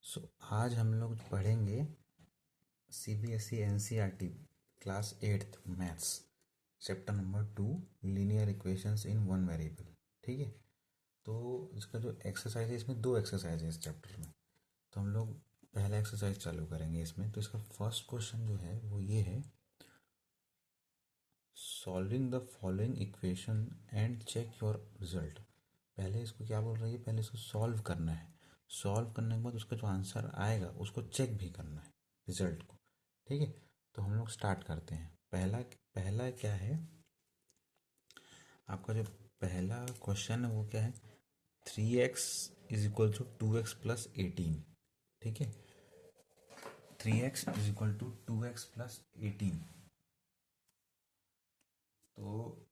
सो आज हम लोग पढ़ेंगे CBSE NCERT class 8th maths chapter number 2 linear equations in one variable. ठीक है। तो इसका जो एक्सरसाइज है, इसमें दो एक्सरसाइज है इस चैप्टर में। तो हम लोग पहला एक्सरसाइज चालू करेंगे इसमें। तो इसका फर्स्ट क्वेश्चन जो है वो ये है, solving the following equation and check your result. पहले इसको क्या बोल रही है, पहले इसको सॉल्व करना है। सॉल्व करने के बाद उसका जो आंसर आएगा उसको चेक भी करना है, रिजल्ट को। ठीक है। तो हम लोग स्टार्ट करते हैं। पहला पहला क्या है आपका, जो पहला क्वेश्चन है वो क्या है, 3x is equal to 2x+18। ठीक है। 3x is equal to 2x+18। तो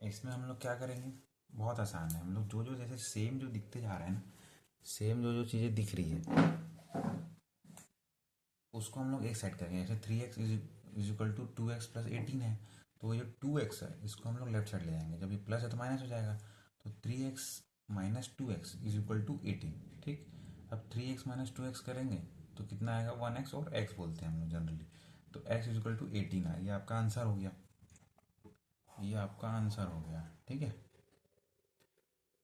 इसमें हम लोग क्या करेंगे, बहुत आसान है। हम लोग जो जो जैसे सेम जो दिखते जा रहे हैं ना, सेम जो जो चीज़ें दिख रही है उसको हम लोग एक साइड करेंगे। जैसे 3x is equal to 2x+18 है, तो ये 2x है, इसको हम लोग लेफ्ट साइड ले जाएंगे। जब ये प्लस है तो माइनस हो जाएगा। तो 3x minus 2x is equal to 18। ठीक। अब 3x माइनस 2x करेंगे तो कितना आएगा, 1x, और x बोलते हैं हम लोग जनरली। तो x इज इक्वल टू 18 है। ये आपका आंसर हो गया, ये आपका आंसर हो गया। ठीक है।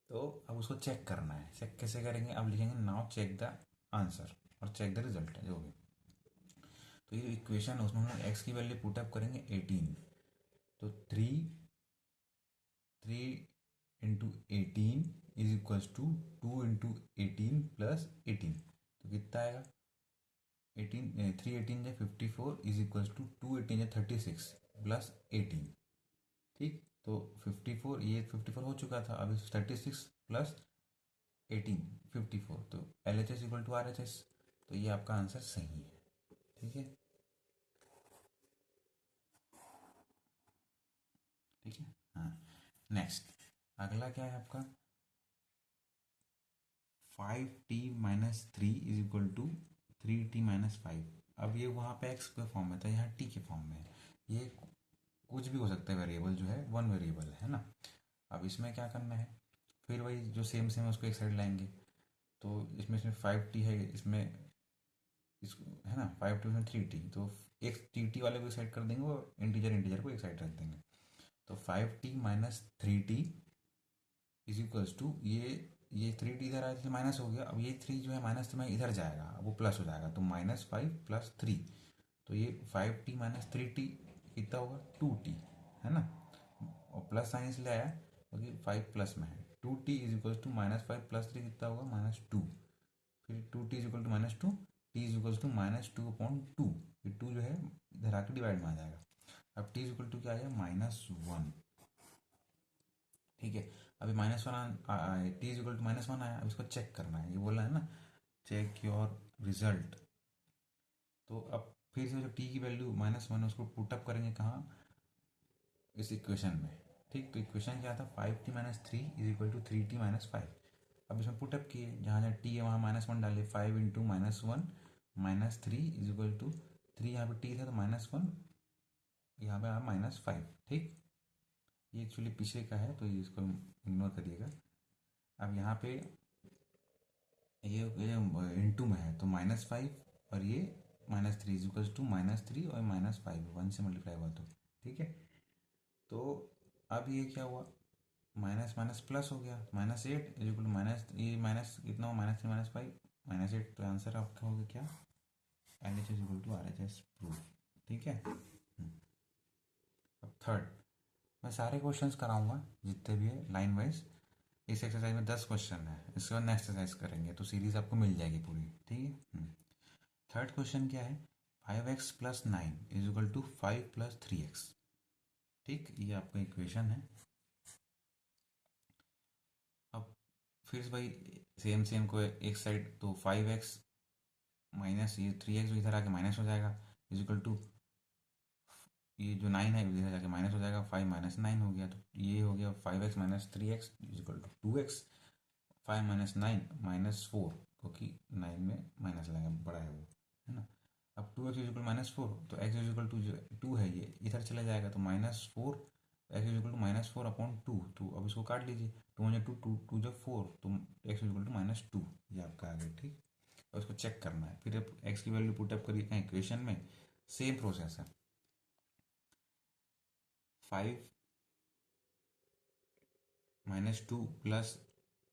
तो अब उसको चेक करना है। चेक कैसे करेंगे, अब लिखेंगे नाउ चेक द आंसर और चेक द रिजल्ट है जो भी। तो ये इक्वेशन है, उसमें हम लोग एक्स की वैल्यू पुट अप करेंगे 18। तो 3 3 into 18 is equals to 2 into 18 plus 18। तो कितना आएगा, 18, 3 18 या 54 इज इक्वल्स टू 2 18 या 36 प्लस 18। ठीक। तो 54, ये 54 हो चुका था, अभी 36 प्लस 18 54। तो LHS इक्वल टू RHS। तो ये आपका आंसर सही है। ठीक है। ठीक है। हाँ। नेक्स्ट, अगला क्या है आपका, 5t-3 is equal to 3t-5। अब ये वहाँ पे x के फॉर्म में था, यहाँ t के फॉर्म में है। ये कुछ भी हो सकता है, वेरिएबल जो है वन वेरिएबल है ना। अब इसमें क्या करना है, फिर वही जो सेम सेम उसको एक साइड लाएंगे। तो इसमें इसमें 5t है, इसमें इसको है ना 5t, इसमें 3t। तो एक टी वाले को एक साइड कर देंगे और इंटीजर इंटीजर को एक साइड रख देंगे। तो 5t-3t इज इक्वल्स टू, ये 3t इधर आया तो माइनस हो गया। अब ये 3 जो है माइनस में इधर जाएगा, अब वो प्लस हो जाएगा। तो -5 + 3। तो ये 5t-3t कितना होगा, 2t, है ना। और प्लस साइन इसलिए आया क्योंकि 5 प्लस में है। 2t इज इक्वल टू -5 + 3 कितना होगा, -2। फिर 2t is equal to -2, t is equal to -2/2। ये 2 जो है इधर आके डिवाइड में आ जाएगा। अब t इज इक्वल टू क्या आ जाएगा, -1। ठीक है। अभी -1 टी इज इक्वल टू -1 आया। अब इसको चेक करना है, ये बोला है ना चेक योर रिजल्ट। तो अब फिर से जो टी की वैल्यू -1 है उसको पुटअप करेंगे कहाँ, इस इक्वेशन में। ठीक। तो इक्वेशन क्या था, 5t-3 is equal to 3t-5। अब इसमें पुटअप किए, जहाँ जहाँ टी है वहाँ -1 डालिए। 5 × -1 -3 इज इक्वल टू 3, यहाँ पे टी था तो -1, यहाँ पे आया -5। ठीक। ये एक्चुअली पीछे का है तो ये इसको इग्नोर करिएगा। अब यहाँ पे ये इंटू में है तो -5, और ये -3 इज इक्वल टू -3 और -5, 1 से मल्टीप्लाई हुआ तो। ठीक है। तो अब ये क्या हुआ, माइनस माइनस प्लस हो गया। -8 इज इक्वल टू माइनस, ये माइनस कितना हो, -3 -5 -8। तो आंसर आपका होगा क्या, LHS is equal to RHS proof. ठीक है। अब थर्ड, मैं सारे क्वेश्चंस कराऊंगा जितने भी है लाइन वाइज। इस एक्सरसाइज में 10 क्वेश्चन है, इसके बाद नेक्स्ट एक्सरसाइज करेंगे तो सीरीज आपको मिल जाएगी पूरी। ठीक है। थर्ड क्वेश्चन क्या है, 5x + 9 is equal to 5 + 3x। ठीक। ये आपका इक्वेशन है। अब फिर से भाई सेम सेम को एक साइड, तो 5x माइनस ये 3x इधर आके माइनस हो जाएगा, इज इक्वल टू ये जो 9 है इधर जाके माइनस हो जाएगा। 5 - 9 हो गया, तो ये हो गया 5x - 3x is equal to 2x। 5 - 9 -4, क्योंकि 9 में माइनस लगेगा, बड़ा है वो, है ना। अब 2x इज इक्वल -4, तो x इज इक्वल टू 2 है, ये इधर चला जाएगा तो -4, x इज इक्वल टू -4/2। तो अब इसको काट लीजिए, 2 × 2 2 2 × 4, तो x इज इक्वल टू -2। ये आपका आ गए, ठीक। और उसको चेक करना है, फिर एक्स की वैल्यू पुटअप करिए इक्वेशन में, सेम प्रोसेस है। 5 minus 2 plus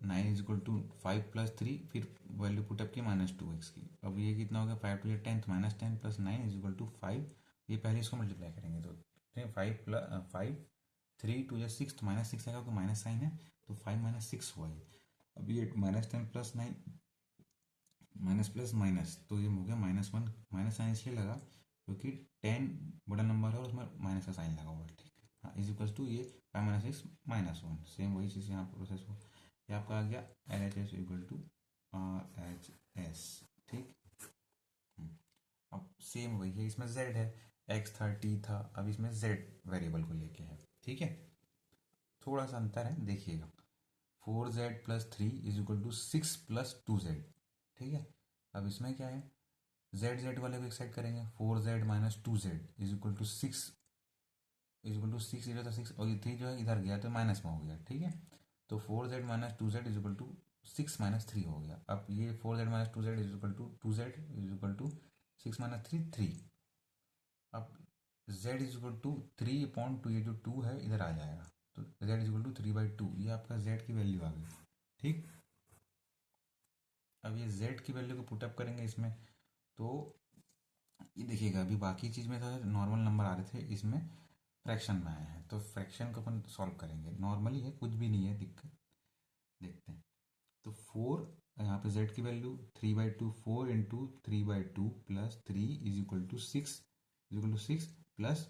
9 is equal to 5 plus 3, फिर वैल्यू पुटअप की -2x की। अब ये कितना हो गया, 5 to 10 -10 plus 9 is equal to 5। ये पहले इसको मल्टीप्लाई करेंगे तो 5 3 टू या 6, तो -6 आएगा, तो माइनस साइन है, तो 5 -6 हुआ ये। अब ये -10 प्लस 9 माइनस प्लस माइनस, तो ये हो गया -1। माइनस साइन इसलिए लगा क्योंकि 10 बड़ा नंबर है और उसमें माइनस का साइन लगा हुआ है, ठीक है। हाँ, इज इक्वल टू ये 5 -6 -1, सेम वही चीज़ यहाँ प्रोसेस हो। ये आपका आ गया LHS इक्वल टू RHS, ठीक। अब सेम वही है, इसमें z है, x30 था, अब इसमें z वेरिएबल को लेके है, ठीक है। थोड़ा सा अंतर है, देखिएगा। 4z plus 3 is equal to 6 plus 2z, ठीक है। अब इसमें क्या है, z वाले को एक साइड करेंगे, 4z minus 2z is equal to 6, is equal to 6, इधर 6 और ये 3 जो है इधर गया तो माइनस में हो गया, ठीक है। तो 4z minus 2z is equal to 6 minus 3 हो गया। अब ये 4z minus 2z is equal to 2z is equal to 6 minus 3 3। अब z इज इक्वल टू 3/2, ये जो 2 है इधर आ जाएगा, तो z इज इक्वल टू 3/2, ये आपका z की वैल्यू आ गई, ठीक। अब ये z की वैल्यू को पुटअप करेंगे इसमें, तो ये देखिएगा, अभी बाकी चीज़ में था नॉर्मल नंबर आ रहे थे, इसमें फ्रैक्शन में आए हैं, तो फ्रैक्शन को अपन सॉल्व करेंगे। नॉर्मली है, कुछ भी नहीं है दिक्कत, देखते हैं। तो 4, यहाँ पे z की value 3/2, 4 into 3/2 plus 3 is equal to 6, is equal to 6 plus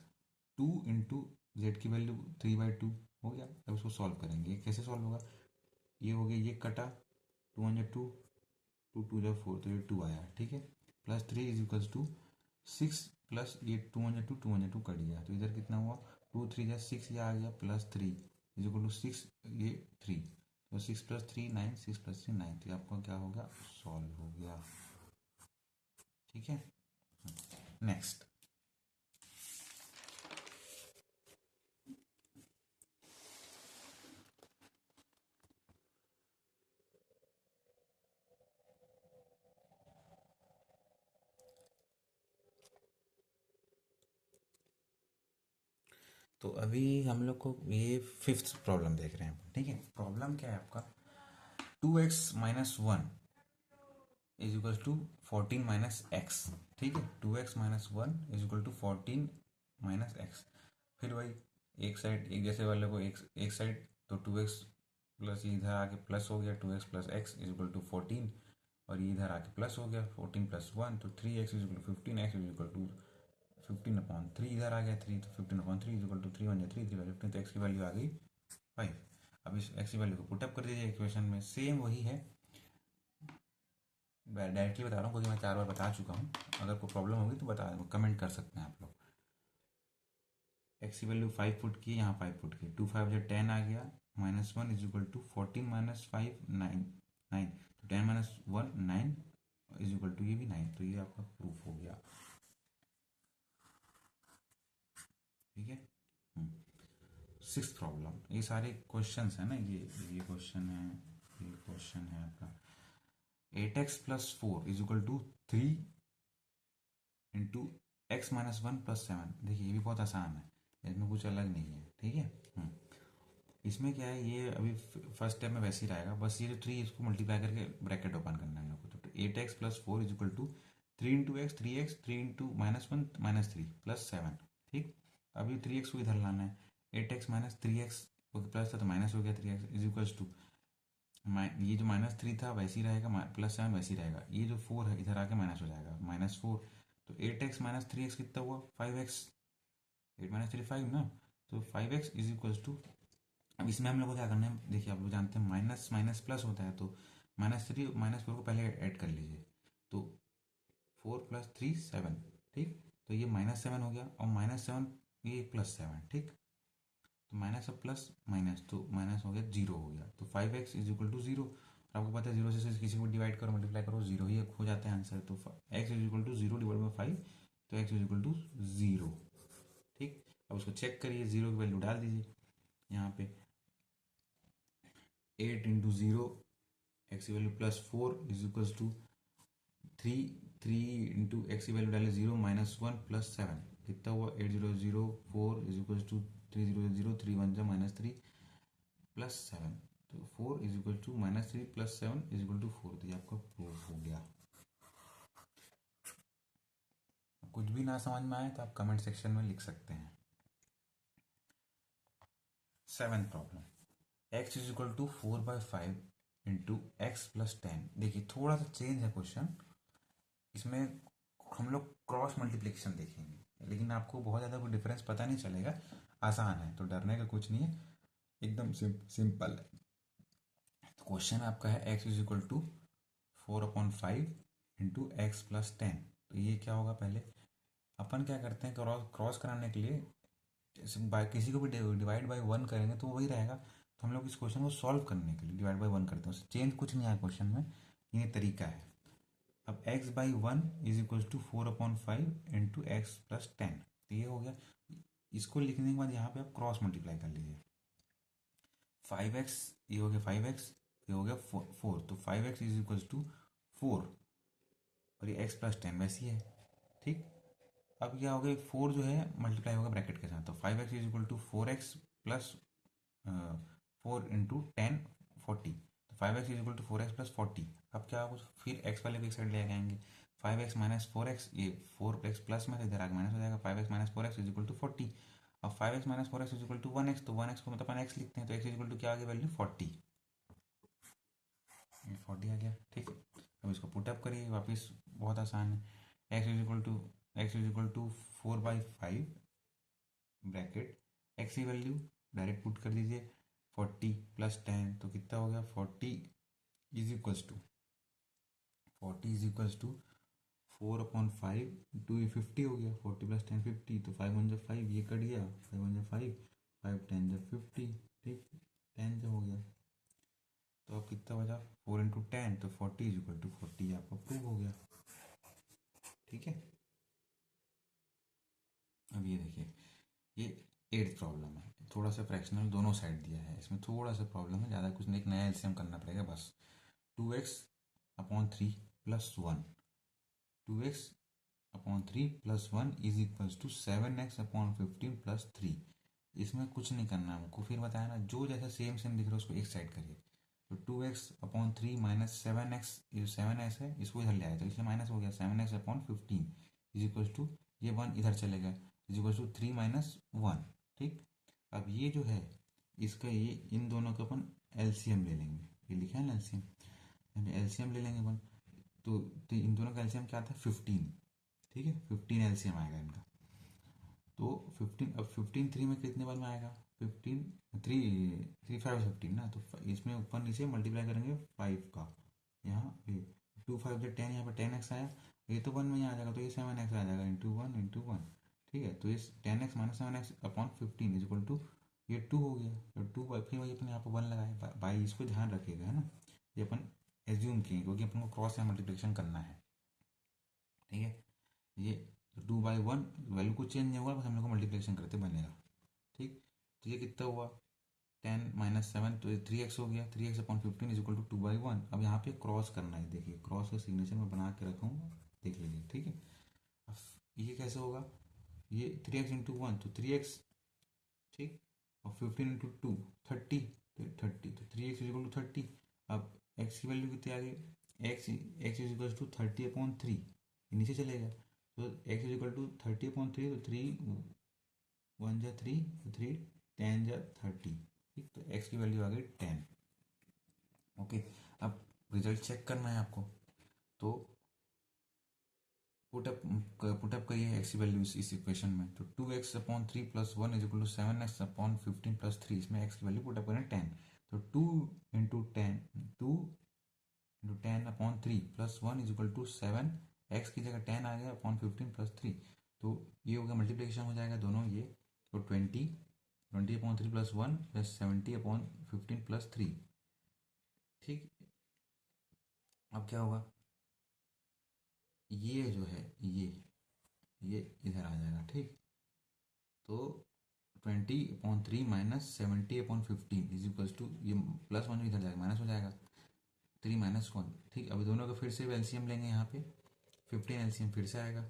2 into z की वैल्यू 3/2 हो गया। अब इसको सॉल्व करेंगे, कैसे सॉल्व होगा, ये हो गया, ये कटा, 2 1 2, 2 2 जा 4, तो ये 2 आया, ठीक है। Plus 3 is equals to 6 plus ये 2 1 2, 2 1 2 कट गया, तो इधर कितना हुआ, 2 3 जा 6, ये आ गया, प्लस 3 इज इक्वल टू 6, ये 3, तो 6 प्लस 3 9, 6 प्लस 3 9, तो आपका क्या हो गया, सॉल्व हो गया, ठीक है। नेक्स्ट, तो अभी हम लोग को ये 5th प्रॉब्लम देख रहे हैं, ठीक है। प्रॉब्लम क्या है आपका, 2x minus 1 is equal to 14 minus x, ठीक है। 2x minus 1 is equal to 14 minus x. फिर वही एक साइड, एक जैसे वाले को एक साइड, तो 2x प्लस ये इधर आके प्लस हो गया, 2x plus x is equal to 14, और ये इधर आके प्लस हो गया 14 प्लस 1, तो 3x is equal to 15, x is equal to 15/3, इधर आ गया 3, तो 15/3 इज इक्वल टू 3 1 3 3 15, तो x की वैल्यू आ गई 5। अब इस x की वैल्यू को पुटअप कर दीजिए इक्वेशन में, सेम वही है, डायरेक्टली बता रहा हूँ क्योंकि मैं 4 बार बता चुका हूँ। अगर कोई प्रॉब्लम होगी तो बता, कमेंट कर सकते हैं आप लोग। एक्स की वैल्यू 5 पुट की, यहाँ 5 पुट की, 2 5 जो 10 आ गया, -1 इज इक्वल टू 14 माइनस 5 9 9, तो 10 माइनस 1 9 इज इक्वल टू ये भी 9, तो ये आपका प्रूफ हो गया, ठीक है। 6th प्रॉब्लम, ये सारे क्वेश्चंस है ना, ये क्वेश्चन है, ये क्वेश्चन है आपका 8x plus 4 is equal to 3 into x minus 1 plus 7। देखिए ये भी बहुत आसान है, इसमें कुछ अलग नहीं है, ठीक है। इसमें क्या है, ये अभी फर्स्ट स्टेप में वैसे ही रहेगा, बस ये जो 3 इसको मल्टीप्लाई करके ब्रैकेट ओपन करना है हम लोग को। तो 8x plus 4 is equal to 3 into x 3x 3 into -1 -3 plus 7, ठीक। अभी 3x को इधर लाना है, 8x माइनस 3x प्लस था तो माइनस हो गया, 3x इज इक्वल्स टू, ये जो -3 था वैसे ही रहेगा, +7 वैसे ही रहेगा, ये जो 4 है इधर आके माइनस हो जाएगा, -4, तो 8x माइनस 3x कितना हुआ, 5x, 8 माइनस 3 5 ना, तो 5x इज इक्वल्स टू, अब इसमें हम लोग को क्या करना है, देखिए आप लोग जानते हैं माइनस माइनस प्लस होता है, तो -3 -4 को पहले ऐड कर लीजिए, तो 4 + 3 7, ठीक। तो ये -7 हो गया, और -7 ये +7, ठीक। तो माइनस और प्लस माइनस, तो माइनस हो गया 0 हो गया, तो 5x इज इक्वल टू 0। आपको पता है 0 से किसी को डिवाइड करो मल्टीप्लाई करो 0 ही हो जाता है आंसर, तो x is equal to 0 divide by 5, तो x इज इक्वल टू 0, ठीक। अब उसको चेक करिए, 0 की वैल्यू डाल दीजिए यहाँ पे, 8 इंटू 0 एक्स की value +4 is equals to 3 x की वैल्यू डाले 0 -1 +7 कितना हुआ 8004 इज इक्वल्स टू 3003 3 1 जा -3 +7 तो 4 is equal to -3 +7 is equal to 4 तो ये आपका प्रूफ हो गया। कुछ भी ना समझ में आए तो आप कमेंट सेक्शन में लिख सकते हैं। 7th problem x is equal to 4/5 into x plus 10। देखिए थोड़ा सा चेंज है क्वेश्चन, इसमें हम लोग क्रॉस मल्टीप्लिकेशन देखेंगे, लेकिन आपको बहुत ज़्यादा कोई डिफरेंस पता नहीं चलेगा, आसान है तो डरने का कुछ नहीं है, एकदम सिंपल है। तो क्वेश्चन आपका है x is equal to 4/5 into x plus 10। तो ये क्या होगा, पहले अपन क्या करते हैं क्रॉस कराने के लिए किसी को भी डिवाइड बाय 1 करेंगे तो वही रहेगा, तो हम लोग इस क्वेश्चन को सॉल्व करने के लिए डिवाइड बाय 1 करते हैं, उससे चेंज कुछ नहीं आया क्वेश्चन में, ये तरीका है। अब x/1 is equal to 4/5 into x plus 10, तो ये हो गया। इसको लिखने के बाद यहाँ पे आप क्रॉस मल्टीप्लाई कर लीजिए, 5x ये हो गया 5x, ये हो गया 4 तो 5x इज इक्वल टू 4 और ये x प्लस 10 वैसी है, ठीक। अब क्या हो गया 4 जो है मल्टीप्लाई होगा ब्रैकेट के साथ, तो 5x is equal to 4x plus 4 into 10 40, तो 5x is equal to 4x plus 40। अब क्या होगा फिर x वाले भी एक साइड ले आएंगे, 5x माइनस 4x, ये 4x प्लस में इधर आगे माइनस हो जाएगा, 5x minus 4x is equal to 40। अब 5x minus 4x is equal to 1x, तो 1x को मतलब अपन x लिखते हैं, तो x इज इक्वल टू क्या आ गया वैल्यू 40, ये 40 आ गया, ठीक है। अब इसको पुटअप करिए वापस, बहुत आसान है, x is equal to 4/5 bracket x की वैल्यू डायरेक्ट पुट कर दीजिए 40 प्लस 10, तो कितना हो गया 40 इज इक्वल्स टू 4/5 टू ये 50 हो गया, 40 प्लस 10 50, तो 5 1 5 ये कट गया, 5 1 5 5 10 50, ठीक, 10 जो हो गया, तो अब कितना बचा 4 इंटू 10, तो 40 इज इक्वल टू 40 आपका प्रूव हो गया, ठीक है। अब ये देखिए, ये 8th प्रॉब्लम है, थोड़ा सा फ्रैक्शनल दोनों साइड दिया है, इसमें थोड़ा सा प्रॉब्लम है, ज़्यादा कुछ नहीं, एक नया एलसीएम करना पड़ेगा बस। 2x/3 plus 1, 2x/3 plus 1 is equals to 7x/15 plus 3। इसमें कुछ नहीं करना है हमको, फिर बताया ना जो जैसा सेम सेम दिख रहा है उसको एक साइड करिए, तो 2x/3 माइनस 7x, ये 7x है इसको इधर ले आया तो इसलिए माइनस हो गया, 7x/15 इज इक्वल्स टू ये 1 इधर चलेगा, इज इक्वल्स टू 3 माइनस 1, ठीक। अब ये जो है इसका ये इन दोनों का अपन एलसीएम ले लेंगे, ये लिखा है ना एलसीएम, एलसीएम ले लेंगे अपन, तो इन दोनों का एलसीएम क्या था 15, ठीक है, 15 एलसीएम आएगा इनका, तो 15, अब 15 3 में कितने बार में आएगा 15 3 3 5 15 ना, तो इसमें ऊपर नीचे मल्टीप्लाई करेंगे 5 का, यहाँ ये 2 5 जो 10, यहाँ पर 10x आया, ये तो 1 में ही आ जाएगा, तो ये 7x आ जाएगा इंटू 1, ठीक है, तो ये 10x minus 7x/15 is equal to ये 2 हो गया, तो 2 फिर वही अपन यहाँ पर 1 लगाए बाई, इसको ध्यान रखिएगा है ना, ये अपन एज्यूम किए क्योंकि अपन को क्रॉस या मल्टीप्लिकेशन करना है, ठीक है। ये 2/1 वैल्यू कुछ चेंज नहीं होगा, बस हम लोग को मल्टीप्लिकेशन करते बनेगा, ठीक। तो ये कितना हुआ 10 माइनस 7, तो 3x हो गया, 3x/15 इज इक्वल टू 2/1। अब यहाँ पे क्रॉस करना है, देखिए क्रॉस का सिग्नेचर मैं बना के रखा हूँ, देख लीजिए, ठीक है। अब ये कैसे होगा, ये 3x इंटू 1 तो 3x, ठीक, और 15 इंटू 2 30, तो 30, तो 3x इज इक्वल टू 30। अब x की वैल्यू कितनी आ गई, x इज इक्वल टू 30/3, नीचे चलेगा, तो x इज इक्वल टू 30/3, तो 3 1 जा 3, 3 10 जा 30, ठीक, तो x की वैल्यू आ गई 10, ओके। अब रिजल्ट चेक करना है आपको, तो पुटअप करिए एक्स की वैल्यू इस इक्वेशन में, तो 2x/3 plus 1 is equal to 7x/15 plus 3, इसमें x की वैल्यू पुटअप करें 10, तो 2 into 10 2 into 10/3 plus 1 is equal to 7, x की जगह 10 आ गया अपॉन 15 प्लस 3, तो ये हो गया मल्टीप्लिकेशन हो जाएगा दोनों ये, तो 20/3 प्लस 1 प्लस 70/15 प्लस 3, ठीक। अब क्या होगा, ये जो है ये इधर आ जाएगा, ठीक, तो 20/3 माइनस 70/15 इज इक्वल्स टू, ये प्लस 1 इधर जाएगा माइनस हो जाएगा, 3 माइनस 1। ठीक, अभी दोनों का फिर से एलसीएम लेंगे यहाँ पे। 15 एलसीएम फिर से आएगा।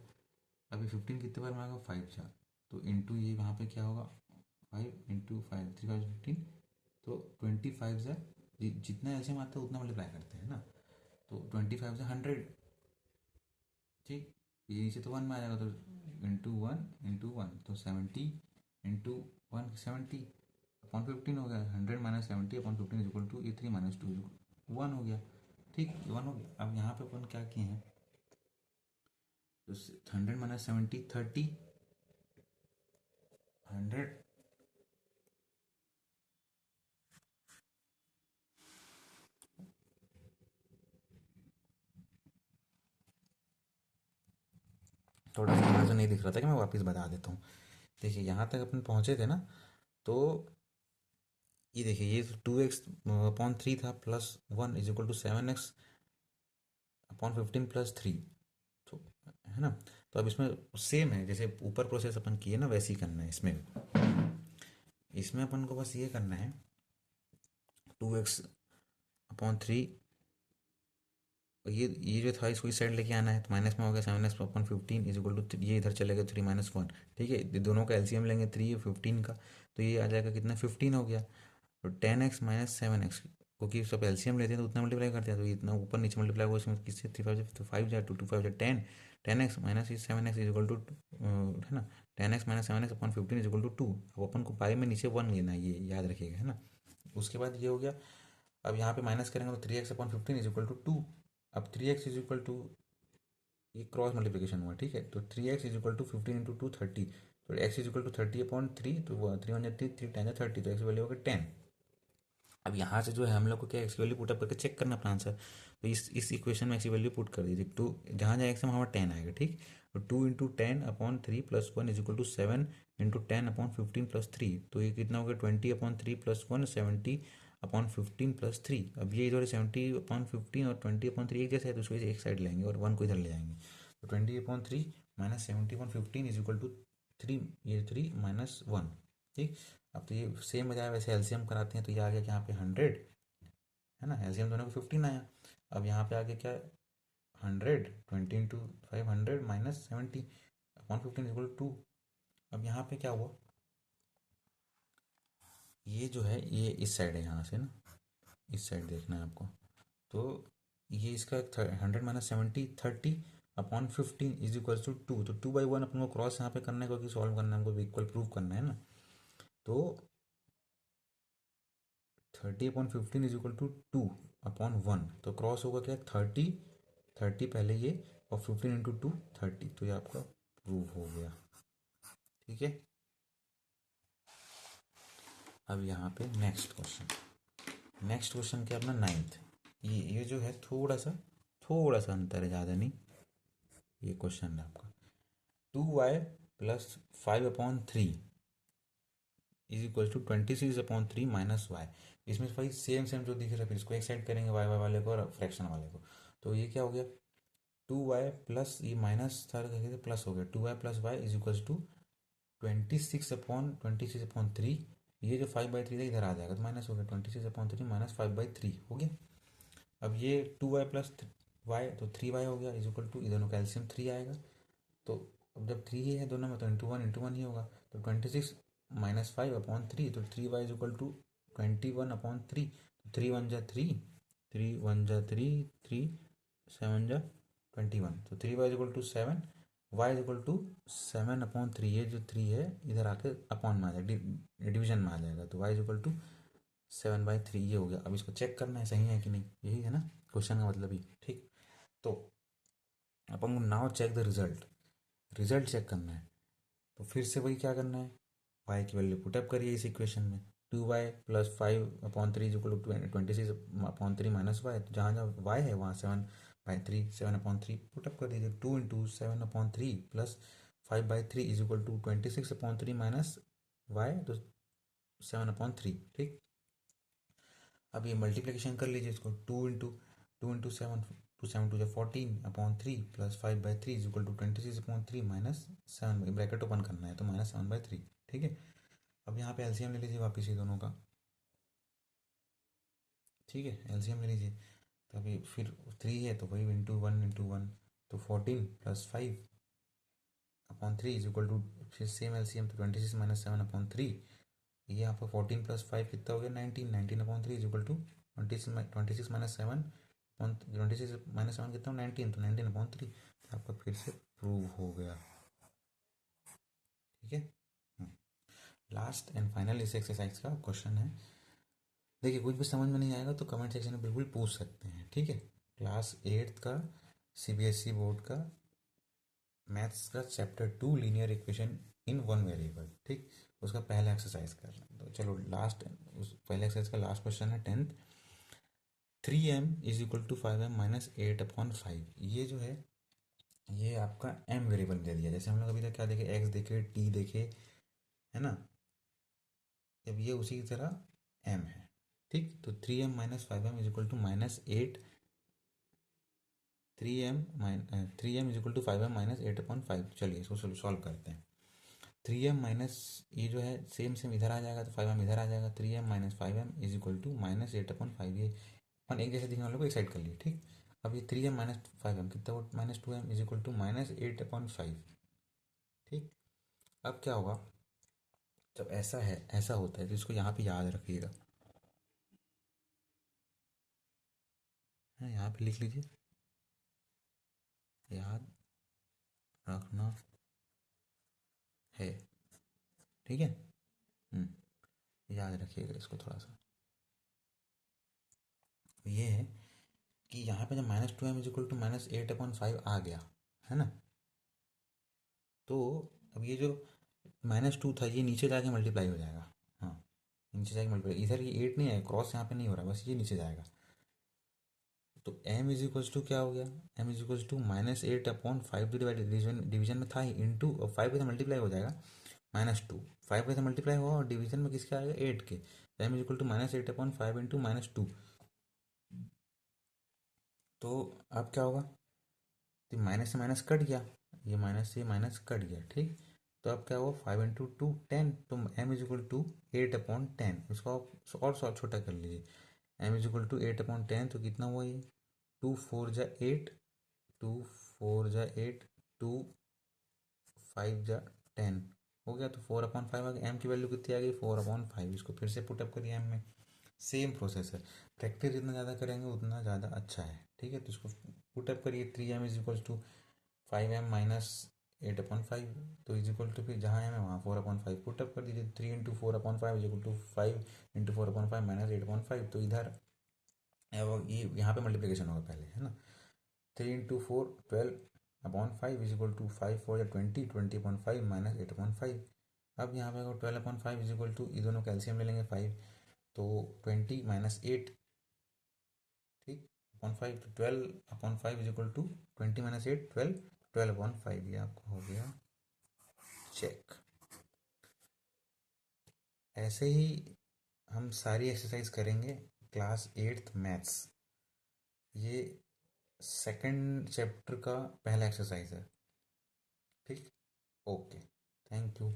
अभी 15 कितने बार में आएगा, 5 4, तो इंटू ये वहाँ पे क्या होगा, 5 इंटू 5, 3 5 15, तो 25 से जितना एलसीएम आता है उतना मल्टीप्लाई करते हैं ना, तो 25 से 100। ठीक, ये नीचे तो 1 में आ जाएगा, तो इंटू वन तो 70 इंटू 1 70 अपॉन 15 हो गया। 100 माइनस 70 अपॉन 15 इक्वल टू ये 3 माइनस 2 1 हो गया। ठीक, 1 हो गया। अब यहाँ पे अपन क्या किए हैं, तो 100 माइनस 70 30, 100 थोड़ा सा यहाँ से नहीं दिख रहा था कि मैं वापस बता देता हूँ। देखिए यहाँ तक अपन पहुँचे थे ना, तो ये देखिए ये 2x अपॉन 3 था plus 1 is equal to 7x upon 15 plus 3, तो है ना। तो अब इसमें सेम है, जैसे ऊपर प्रोसेस अपन किए ना वैसे ही करना है इसमें भी। इसमें अपन को बस ये करना है 2x अपॉन 3, ये जो था इसको इस साइड लेके आना है, तो माइनस में हो गया 7x upon 15 is equal to, ये इधर चलेगा 3 माइनस 1। ठीक है, ये दोनों का एलसीएम लेंगे 3 और 15 का, तो ये आ जाएगा कितना, 15 हो गया। तो 10x माइनस 7x, क्योंकि सब एलसीएम लेते हैं तो उतना मल्टीप्लाई करते हैं, तो इतना ऊपर नीचे मल्टीप्लाई हुआ, इसमें किससे 3 5 तो 5 जा 2 2 5 जा 10, 10x minus 7x is equal to, है ना, 10x minus 7x upon 15 is equal to 2। अब अपन को पाई में नीचे 1 लेना है, ये याद रखिएगा, है ना। उसके बाद ये हो गया। अब यहाँ पे माइनस करेंगे तो 3x upon 15 is equal to 2। अब 3x इज इक्वल टू, ये क्रॉस मल्टीप्लिकेशन हुआ, ठीक है, तो 3x is equal to 15 into 2 30, तो x is equal to 30 upon 3, तो 3 1 3 3 10 30, तो x वैल्यू होगा 10। अब यहाँ से जो है हम लोग को क्या एक्स की वैल्यू पुटअप करके चेक करना अपना आंसर, तो इस इक्वेशन में एक्स की वैल्यू पुट कर दीजिए, टू जहाँ जहाँ एक्स है वहाँ 10 आएगा। ठीक, तो 2 into 10 upon 3 plus 1 is equal to 7 into 10 upon 15 plus 3, तो ये कितना हो गया 20 अपॉन 3 प्लस 1 70 अपॉन 15 प्लस 3। अब ये इधर 70 अपॉन 15 और 20 अपॉन 3 एक जैसे है, तो उसको एक साइड लेंगे और 1 को इधर ले जाएंगे, तो 20 upon 3 minus 70 upon 15 is equal to 3, ये 3 माइनस 1। ठीक, अब तो ये सेम बजाय वैसे एलसीएम कराते हैं, तो ये आ गया कि यहाँ पे 100, है ना, एलसीएम दोनों को 15 आया। अब यहाँ पे आगे क्या, 100 20 इंटू 500 माइनस 70 अपॉन 15 इक्वल 2। अब यहाँ पे क्या हुआ, ये जो है ये इस साइड है, यहाँ से ना इस साइड देखना है आपको, तो ये इसका 100 minus 70 30 upon 15 is equal to 2, तो 2/1 अपन को क्रॉस यहाँ पे करना है, क्योंकि सॉल्व करना है हमको, इक्वल प्रूव करना है ना, तो 30 upon 15 is equal to 2 upon 1, तो क्रॉस होगा क्या, 30 पहले ये और 15 इंटू 2 30, तो ये आपका प्रूव हो गया। ठीक है, अब यहाँ पे नेक्स्ट क्वेश्चन क्या अपना 9th। ये जो है थोड़ा सा अंतर है, ज़्यादा नहीं। ये क्वेश्चन है आपका 2y plus 5 upon 3 is equal to 26 upon 3 minus y. इसमें भाई सेम जो दिख रहा है, फिर इसको एक साइड करेंगे वाई वाई वाले को और फ्रैक्शन वाले को, तो ये क्या हो गया 2y प्लस, ये माइनस था प्लस हो गया, 2y plus y is equal to 26/3। ये जो 5/3 था इधर आ जाएगा, तो माइनस हो गया 26/3 माइनस 5/3 हो गया। अब ये 2y प्लस वाई, तो 3y हो गया इज इक्वल टू, इधर का एलसीएम 3 आएगा, तो अब जब 3 ही है दोनों में, तो इंटू वन ही होगा, तो 26 माइनस 5/3, तो 3y इज इक्वल टू 21/3, तो 3 1 जा 3, 3 1 जा 3, 3 7 जा 21, तो 3y is equal to 7, y is equal to 7/3। ये जो 3 है इधर आके अपॉन में आ जाएगा, डिवीजन में आ जाएगा, तो y इज इक्वल टू 7/3, ये हो गया। अब इसको चेक करना है सही है कि नहीं, यही है ना क्वेश्चन का मतलब ही। ठीक, तो अपन को now check the result check करना है, तो फिर से वही क्या करना है, y की वैल्यू पुटअप करिए इस इक्वेशन में, 2y plus 5/3 is equal to 26/3 minus y, तो जहाँ जहाँ y है वहाँ 7/3 7/3 पुटअप कर दीजिए, 2 into 7/3 plus 5/3 is equal to 26/3 minus y, तो 7/3। ठीक, अब ये मल्टीप्लिकेशन कर लीजिए इसको, 2 into 7, 2 7 14/3 plus 5/3 is equal to 26/3 minus 7, bracket open करना है तो माइनस 7/3। ठीक है, अब यहाँ पे एलसीएम ले लीजिए वापस ये दोनों का। ठीक है, एलसीएम ले लीजिए, तो अभी फिर 3 है तो वही इंटू वन, तो 14 + 5/3 फिर सेम एलसीएम, तो 26 - 7/3। ये यहाँ पर 14 + 5 कितना हो गया 19, 19/3 26 - 7, 26 - 7 कितना 19, तो 19/3 आपका फिर से प्रूव हो गया। ठीक है। लास्ट एंड फाइनल इस एक्सरसाइज का क्वेश्चन है। देखिए कुछ भी समझ में नहीं आएगा तो कमेंट सेक्शन में बिल्कुल पूछ सकते हैं। ठीक है। क्लास 8th का सीबीएसई बोर्ड का मैथ्स का chapter 2 linear equation in one variable. ठीक, उसका पहला एक्सरसाइज कर रहे हैं। तो चलो लास्ट, उस पहले एक्सरसाइज का लास्ट क्वेश्चन है 10th। 3m = 5m - 8/5। ये जो है ये आपका m वेरिएबल दे दिया। जैसे हम लोग अभी तक क्या देखे, x देखे, t देखे, है ना। अब ये उसी की तरह m है। ठीक, तो 3m - 5m = -8, 3m = 5m - 8/5। चलिए इसको सॉल्व करते हैं। 3m माइनस, ये जो है सेम सेम इधर आ जाएगा तो 5m इधर आ जाएगा। 3m - 5m = -8/5। ये अपन एक जैसे दिखने वालों को एक साइड कर लिए। ठीक, अब ये 3m - 5m कितना वो -2m = -8/5। ठीक, अब क्या होगा जब ऐसा है, ऐसा होता है तो इसको यहाँ पे याद रखिएगा। है, यहाँ पे लिख लीजिए, याद रखना है। ठीक है। याद रखिएगा इसको थोड़ा सा। ये है कि यहाँ पे जब -2m = -8/5 आ गया, है ना, तो अब ये जो -2 था ये नीचे जाके मल्टीप्लाई हो जाएगा। हाँ, नीचे जाके मल्टीप्लाई, इधर ये 8 नहीं है, क्रॉस यहाँ पे नहीं हो रहा, बस ये नीचे जाएगा। तो m क्या हो गया, m -8/5 तो डिवीजन में था ही, इंटू 5 के साथ मल्टीप्लाई हो जाएगा। -2 5 के साथ मल्टीप्लाई हुआ और डिवीजन में किसके आएगा 8 के, तो m -8/5 इंटू -2। तो अब क्या होगा, तो माइनस से माइनस कट गया, ये माइनस से माइनस कट गया। ठीक, तो अब क्या हुआ 5 इंटू 2 10, तो m = 8/10। इसको आप और छोटा कर लीजिए, m = 8/10, तो कितना हुआ ये 2 4 जा 8, 2 4 जा 8, 2 5 जा 10 हो गया, तो 4/5 आ गया। m की वैल्यू कितनी आ गई 4/5। इसको फिर से पुटअप करिए m में, सेम प्रोसेस है। प्रैक्टिस जितना ज़्यादा करेंगे उतना ज़्यादा अच्छा है। ठीक है, तो इसको पुटअप करिए। 3m = 5m - 8/5, तो फिर जहाँ m है वहाँ 4/5 पुटअप कर दीजिए। 3 इंटू 4/5 = 5 इंटू 4/5 - 8/5, तो इधर ये यहाँ पे मल्टीप्लिकेशन होगा पहले, है ना। 3 इंटू 4 12/5 = 5 4 या 20, 20/5 - 8/5। अब यहाँ पे अगर 12/5 ये दोनों कैल्शियम ले लेंगे 5, तो 20 - 8, ठीक, अपॉन 5, तो 12/5 = 20 - 8 12, 12/5। ये आपका हो गया चेक। ऐसे ही हम सारी एक्सरसाइज करेंगे क्लास 8th मैथ्स। ये सेकंड चैप्टर का पहला एक्सरसाइज है। ठीक, ओके, थैंक यू।